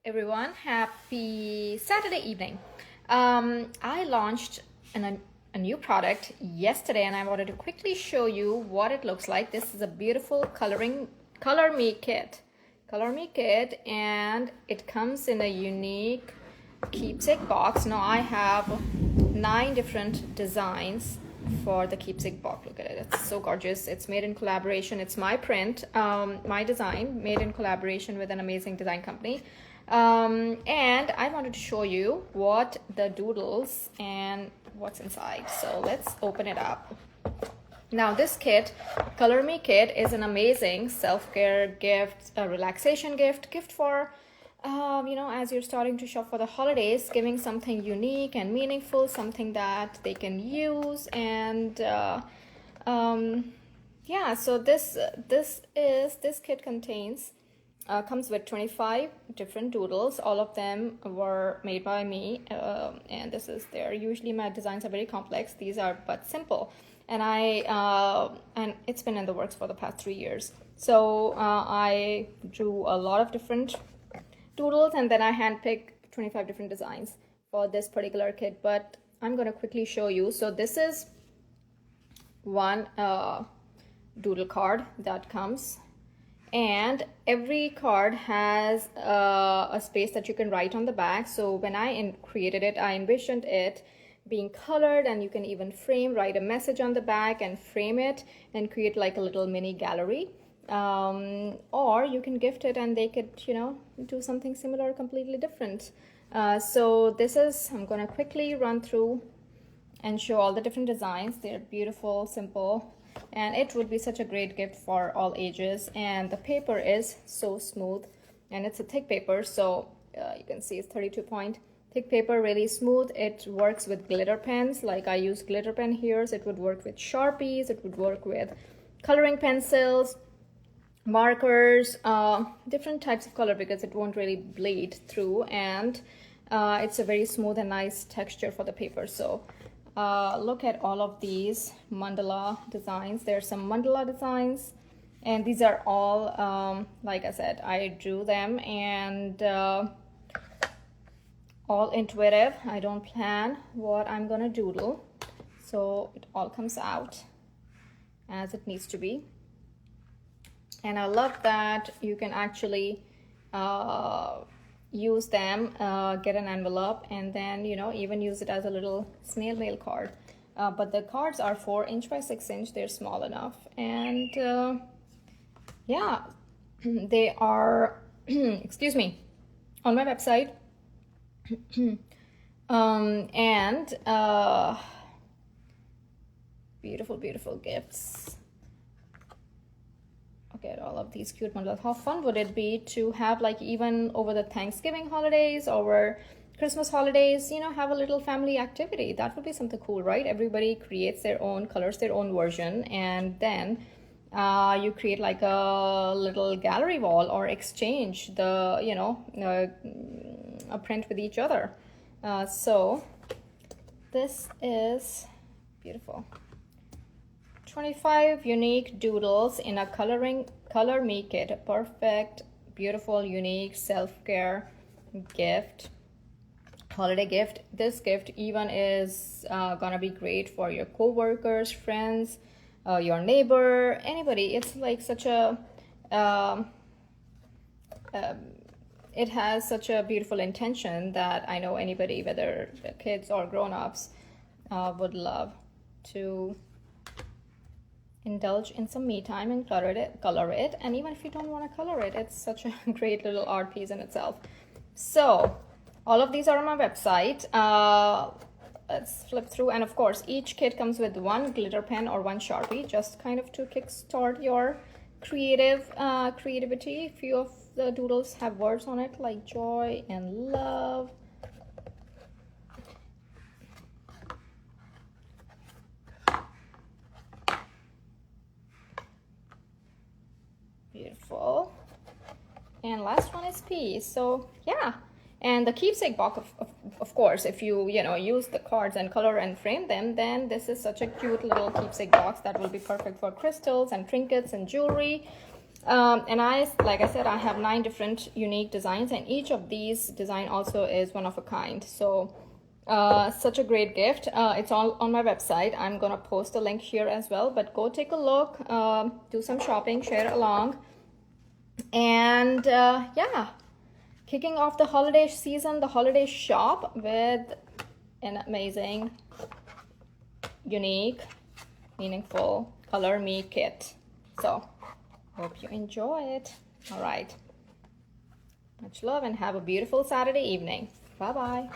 Everyone, happy Saturday evening. I launched a new product yesterday and I wanted to quickly show you what it looks like. This is a beautiful color me kit and it comes in a unique keepsake box. Now I have 9 different designs for the keepsake box. Look at it, it's so gorgeous. It's made in collaboration. It's my print, my design, made in collaboration with an amazing design company. And I wanted to show you what the doodles and what's inside. So let's open it up. Now this kit, Color Me Kit, is an amazing self-care gift, a relaxation gift for as you're starting to shop for the holidays, giving something unique and meaningful, something that they can use. And so this kit comes with 25 different doodles. All of them were made by me, and they're usually, my designs are very complex. These are but simple, and and it's been in the works for the past 3 years. So I drew a lot of different doodles and then I handpicked 25 different designs for this particular kit, but I'm going to quickly show you. So this is one doodle card that comes, and every card has a space that you can write on the back. So when I created it, I envisioned it being colored, and you can even write a message on the back and frame it and create like a little mini gallery. Or you can gift it and they could, do something similar, completely different. So I'm going to quickly run through and show all the different designs. They're beautiful, simple, and it would be such a great gift for all ages. And the paper is so smooth, and it's a thick paper. So you can see it's 32 point thick paper, really smooth. It works with glitter pens. Like I use glitter pen here. So it would work with Sharpies. It would work with coloring pencils, markers, different types of color, because it won't really bleed through, and it's a very smooth and nice texture for the paper. So look at all of these mandala designs. There's some mandala designs, and these are all like I said, I drew them, and all intuitive. I don't plan what I'm gonna doodle, so it all comes out as it needs to be. And I love that you can actually use them, get an envelope, and then, even use it as a little snail mail card. But the cards are 4 inch by 6 inch. They're small enough. And they are, excuse me, on my website. Beautiful, beautiful gifts. At all of these cute mandals. How fun would it be to have, like, even over the Thanksgiving holidays, over Christmas holidays, have a little family activity? That would be something cool, right? Everybody creates their own colors, their own version, and then you create like a little gallery wall, or exchange the a print with each other. So this is beautiful. 25 unique doodles in a Color Me Kit. A perfect, beautiful, unique self-care gift, holiday gift. This gift even is gonna be great for your co-workers, friends, your neighbor, anybody. It's like such a it has such a beautiful intention that I know anybody, whether kids or grown-ups, would love to indulge in some me time and color it. And even if you don't want to color it, it's such a great little art piece in itself. So all of these are on my website. Let's flip through, and of course each kit comes with 1 glitter pen or 1 Sharpie, just kind of to kickstart your creativity. A few of the doodles have words on it like joy and love. Beautiful. And last one is peace. So yeah, and the keepsake box, of course, if you use the cards and color and frame them, then this is such a cute little keepsake box that will be perfect for crystals and trinkets and jewelry. And like I said, I have 9 different unique designs, and each of these design also is one of a kind. So such a great gift. It's all on my website. I'm gonna post a link here as well, but go take a look, do some shopping, share along. And yeah, kicking off the holiday season, the holiday shop with an amazing, unique, meaningful Color Me kit. So hope you enjoy it. All right, much love and have a beautiful Saturday evening. Bye bye.